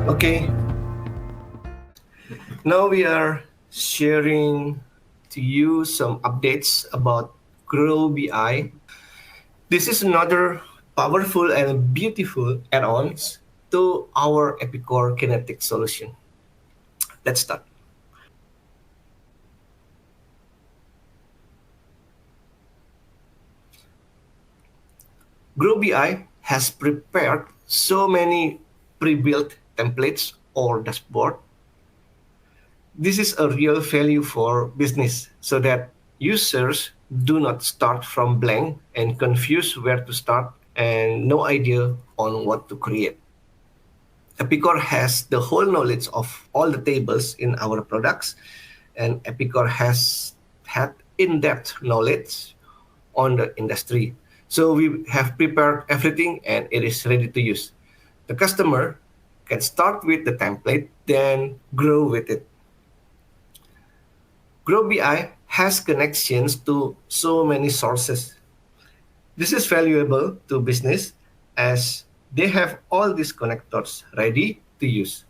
Okay, now we are sharing to you some updates about Grow BI. This is another powerful and beautiful add-ons to our Epicor Kinetic solution. Let's start. Grow BI has prepared so many pre-built templates or dashboard. This is a real value for business so that users do not start from blank and confused where to start and no idea on what to create. Epicor has the whole knowledge of all the tables in our products, and Epicor has had in-depth knowledge on the industry. So we have prepared everything and it is ready to use. The customer can start with the template, then grow with it. Grow BI has connections to so many sources. This is valuable to business as they have all these connectors ready to use.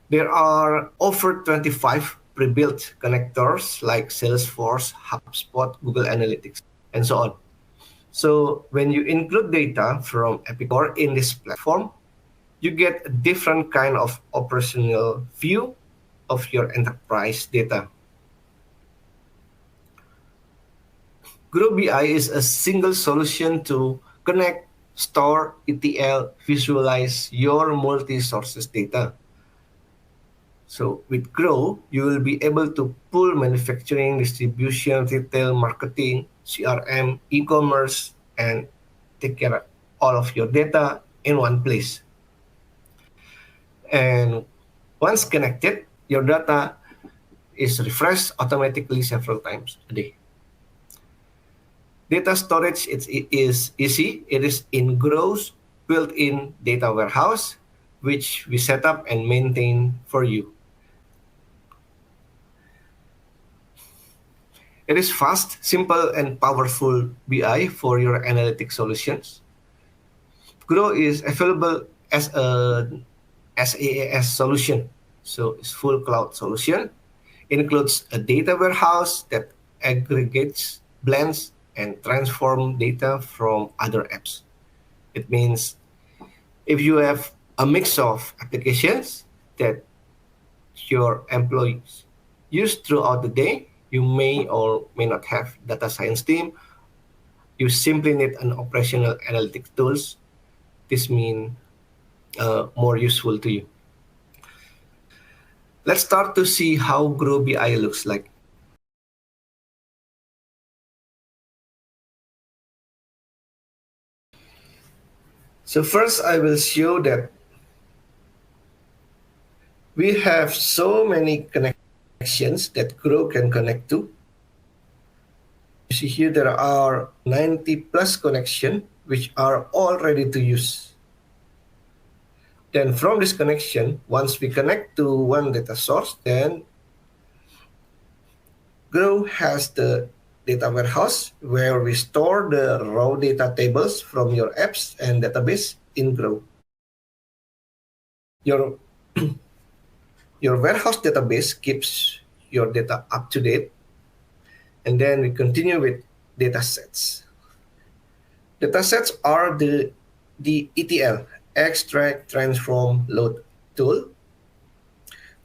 There are over 25 pre-built connectors like Salesforce, HubSpot, Google Analytics, and so on. So when you include data from Epicor in this platform, you get a different kind of operational view of your enterprise data. Grow BI is a single solution to connect, store, ETL, visualize your multi-sources data. So with Grow, you will be able to pull manufacturing, distribution, retail, marketing, CRM, e-commerce, and take care of all of your data in one place. And once connected, your data is refreshed automatically several times a day. Data storage is easy. It is in Grow's built-in data warehouse, which we set up and maintain for you. It is fast, simple, and powerful BI for your analytic solutions. Grow is available as a SaaS solution, so it's full cloud solution. It includes a data warehouse that aggregates, blends, and transform data from other apps. It means if you have a mix of applications that your employees use throughout the day, you may or may not have data science team. You simply need an operational analytics tools. This means more useful to you. Let's start to see how Grow BI looks like. So first, I will show that we have so many connections that Grow can connect to. You see here there are 90 plus connection which are all ready to use. Then from this connection, once we connect to one data source, then Grow has the data warehouse where we store the raw data tables from your apps and database in Grow. Your, your warehouse database keeps your data up to date. And then we continue with data sets. Data sets are the ETL, extract, transform, load tool.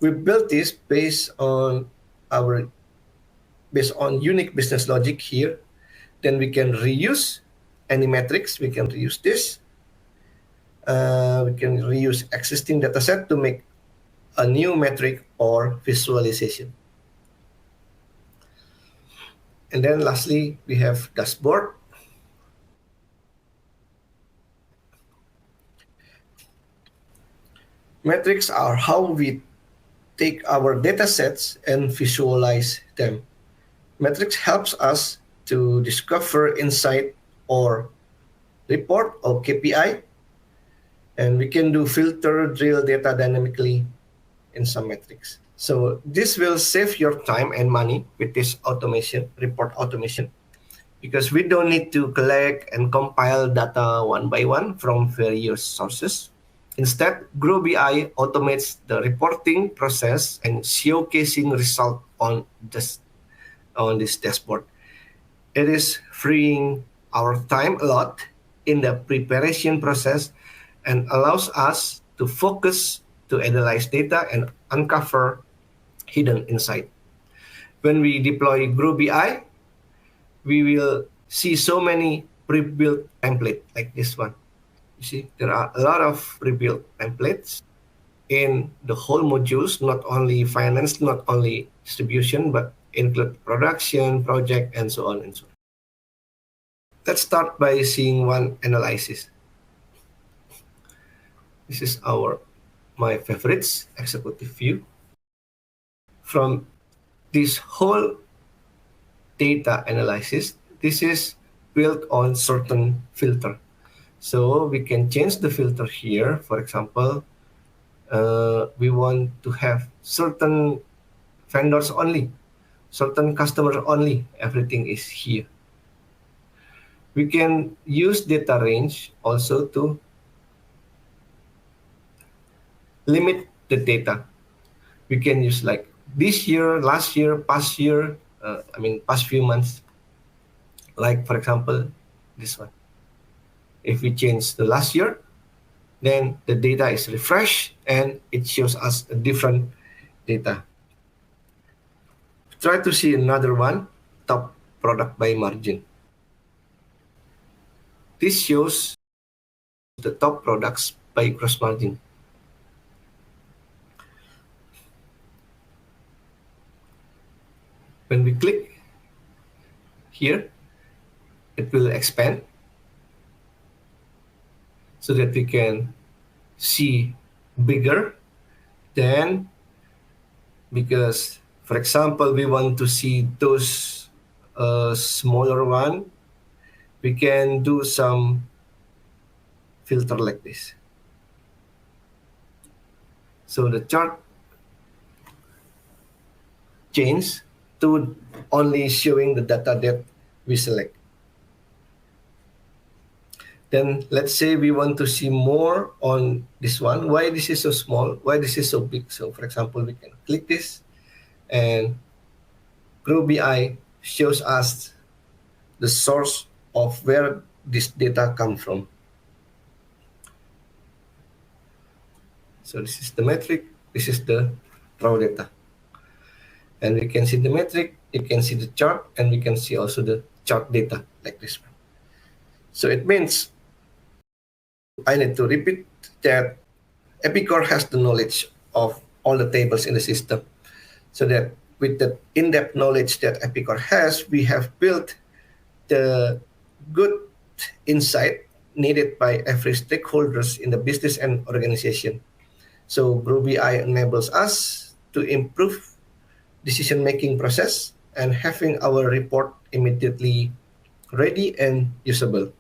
We built this based on unique business logic here. Then we can reuse any metrics. We can reuse this. We can reuse existing data set to make a new metric or visualization. And then lastly, we have dashboard. Metrics are how we take our data sets and visualize them. Metrics helps us to discover insight or report or KPI, and we can do filter, drill data dynamically in some metrics. So this will save your time and money with this automation, report automation, because we don't need to collect and compile data one by one from various sources. Instead, Grow BI automates the reporting process and showcasing result on this dashboard. It is freeing our time a lot in the preparation process and allows us to focus to analyze data and uncover hidden insight. When we deploy Grow BI, we will see so many pre-built templates like this one. You see, there are a lot of pre-built templates in the whole modules, not only finance, not only distribution, but include production, project, and so on and so on. Let's start by seeing one analysis. This is my favorites executive view. From this whole data analysis, this is built on certain filter. So we can change the filter here. For example, we want to have certain vendors only, certain customers only. Everything is here. We can use data range also to limit the data. We can use like this year, last year, past few months. Like for example, this one. If we change the last year, then the data is refreshed and it shows us a different data. Try to see another one, top product by margin. This shows the top products by gross margin. When we click here, it will expand so that we can see bigger. Then, because for example, we want to see those smaller one, we can do some filter like this. So the chart change to only showing the data that we select. Then let's say we want to see more on this one. Why this is so small? Why this is so big? So for example, we can click this and Grow BI shows us the source of where this data come from. So this is the metric, this is the raw data. And we can see the metric, you can see the chart, and we can see also the chart data like this one. So it means I need to repeat that Epicor has the knowledge of all the tables in the system. So that with the in-depth knowledge that Epicor has, we have built the good insight needed by every stakeholders in the business and organization. So Grow BI enables us to improve decision-making process and having our report immediately ready and usable.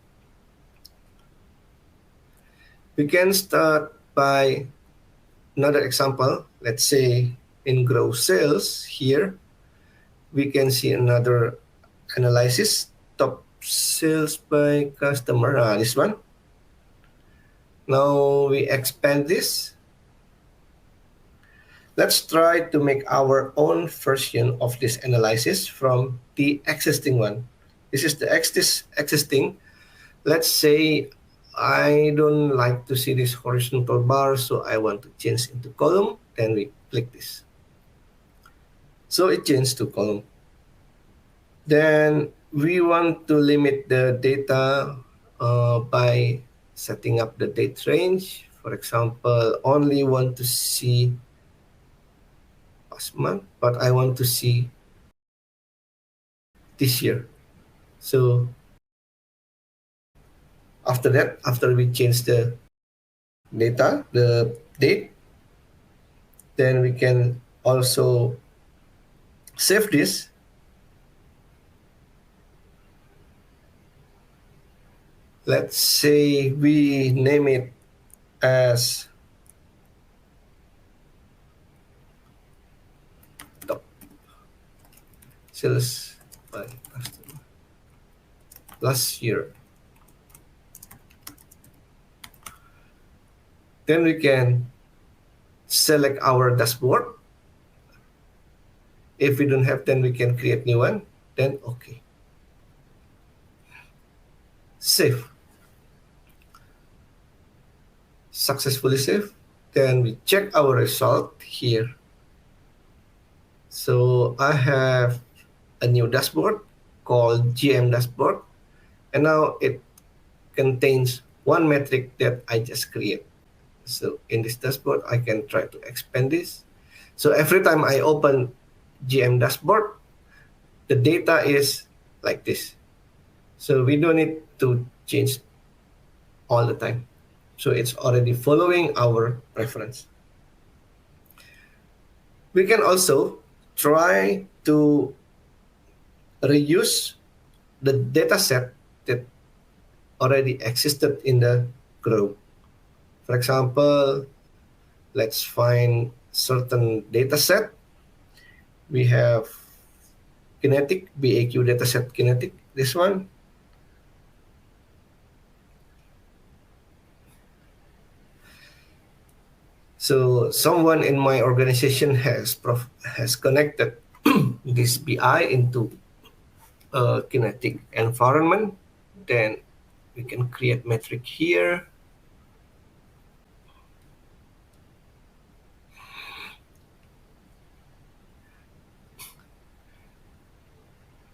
We can start by another example. Let's say in Grow Sales here, we can see another analysis, top sales by customer, this one. Now we expand this. Let's try to make our own version of this analysis from the existing one. This is the existing. Let's say I don't like to see this horizontal bar, so I want to change into column. Then we click this. So it changed to column. Then we want to limit the data by setting up the date range. For example, only want to see past month, but I want to see this year. So after that, after we change the data, the date, then we can also save this. Let's say we name it as top sales by customer last year. Then we can select our dashboard. If we don't have, then we can create new one. Then okay, save, successfully save. Then we check our result here. So I have a new dashboard called GM dashboard, and now it contains one metric that I just create. So in this dashboard, I can try to expand this. So every time I open GM dashboard, the data is like this. So we don't need to change all the time. So it's already following our preference. We can also try to reuse the data set that already existed in the Grow. For example, let's find certain data set. We have kinetic, BAQ dataset kinetic, this one. So someone in my organization has connected this BI into a kinetic environment. Then we can create metric here.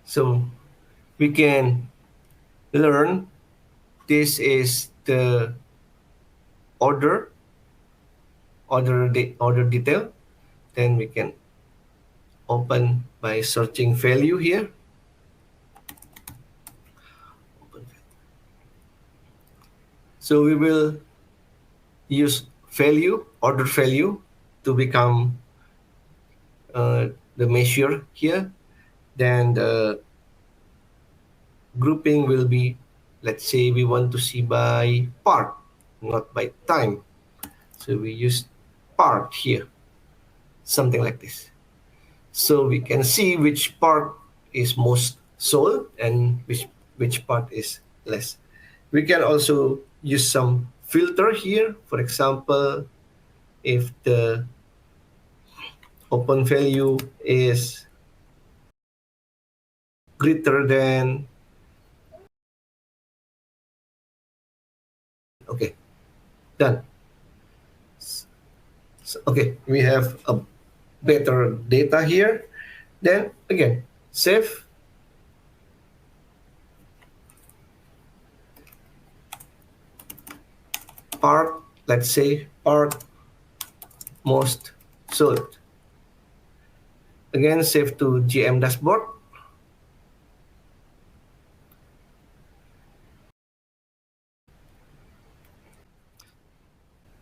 So we can learn this is the order order detail. Then we can open by searching value here. So we will use value, order value, to become the measure here. Then the grouping will be, let's say we want to see by part, not by time. So we use part here, something like this. So we can see which part is most sold and which part is less. We can also use some filter here. For example, if the open value is greater than, okay, done. So, okay, we have a better data here. Then again, save. Part, let's say part most sold. Again, save to GM dashboard.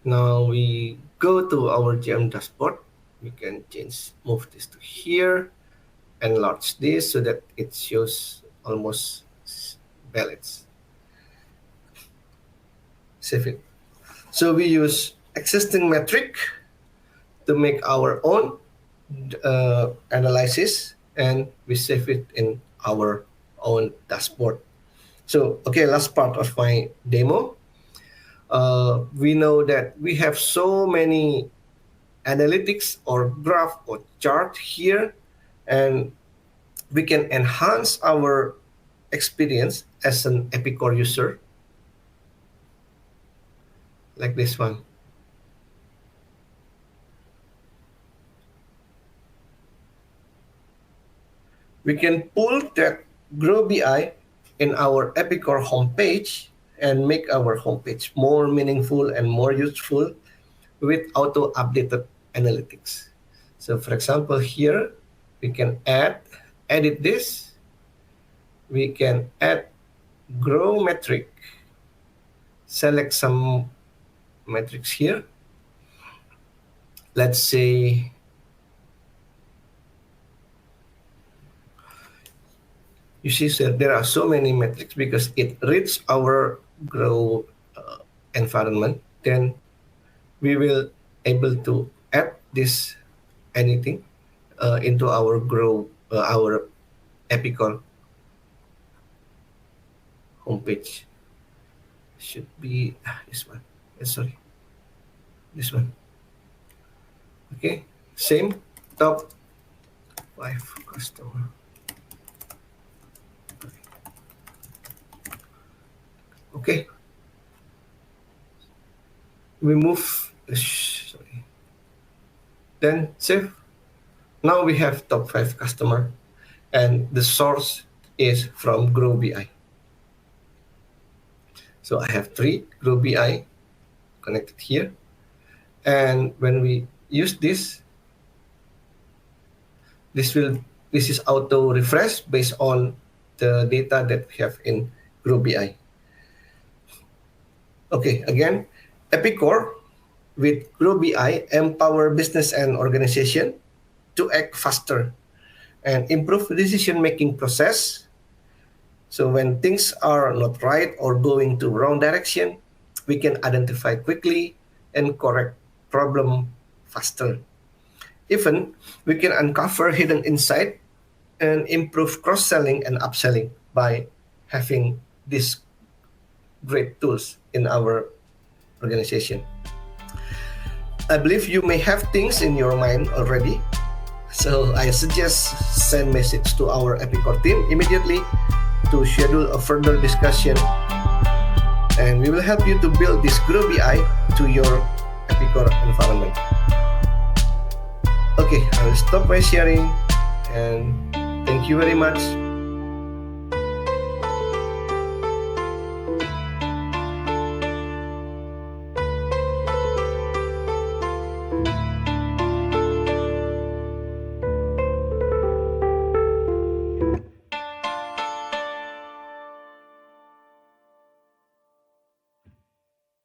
Now we go to our GM dashboard. We can move this to here, enlarge this so that it shows almost balance. Save it. So we use existing metric to make our own analysis, and we save it in our own dashboard. So, okay, last part of my demo. We know that we have so many analytics or graph or chart here, and we can enhance our experience as an Epicor user, like this one. We can pull that Grow BI in our Epicor homepage and make our homepage more meaningful and more useful with auto-updated analytics. So for example, here we can edit this. We can add Grow metric, select some metrics here. Let's say you see, sir, there are so many metrics because it reads our Grow environment. Then we will able to add this anything into our Grow, our Epicor homepage. Should be this one. Sorry. This one. Okay, same top 5 customer. Okay, we move. Sorry. Then save. Now we have top 5 customer, and the source is from Grow BI. So I have 3 Grow BI connected here, and when we use this, this is auto refresh based on the data that we have in Grow BI. Okay, again, Epicor with Grow BI empower business and organization to act faster and improve decision-making process. So when things are not right or going to wrong direction, we can identify quickly and correct problem faster. Even we can uncover hidden insight and improve cross-selling and upselling by having these great tools in our organization. I believe you may have things in your mind already. So I suggest send message to our Epicor team immediately to schedule a further discussion, and we will help you to build this Grow BI to your Epicor environment. Okay, I will stop my sharing, and thank you very much.